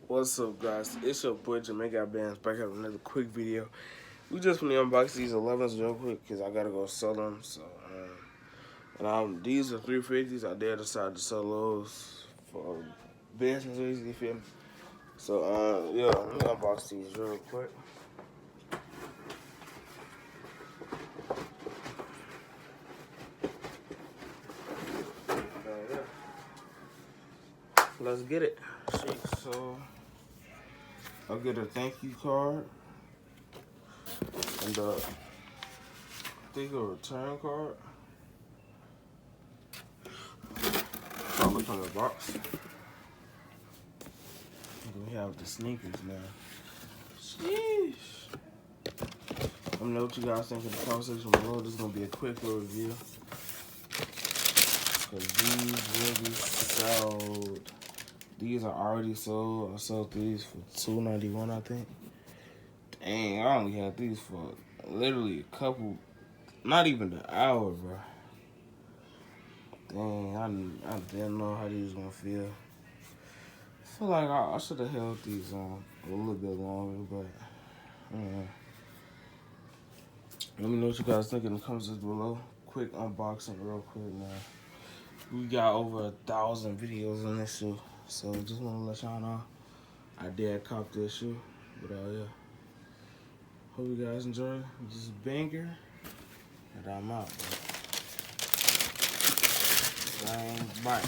What's up, guys? It's your boy Jamaica Bands back at another quick video. We just want to unbox these 11s real quick because I gotta go sell them. So, these are 350s. I did decide to sell those for business reasons. You feel me? So, yeah, let me unbox these real quick. Let's get it. So, I'll get a thank you card and I think a return card. I'll look on the box. And we have the sneakers now. Sheesh. Let me know what you guys think in the comment section below. This is gonna be a quick little review. Cause these will be sold. These are already sold. I sold these for $2.91, I think. Dang, I only had these for literally a couple, not even an hour, bro. Dang, I didn't know how these was gonna feel. I feel like I should have held these on a little bit longer, but let me know what you guys think in the comments below. Quick unboxing, real quick, man. We got over 1,000 videos on this shoe, so just want to let y'all know I did cop this shoe. But yeah, hope you guys enjoy this banger, and I'm out. Bye.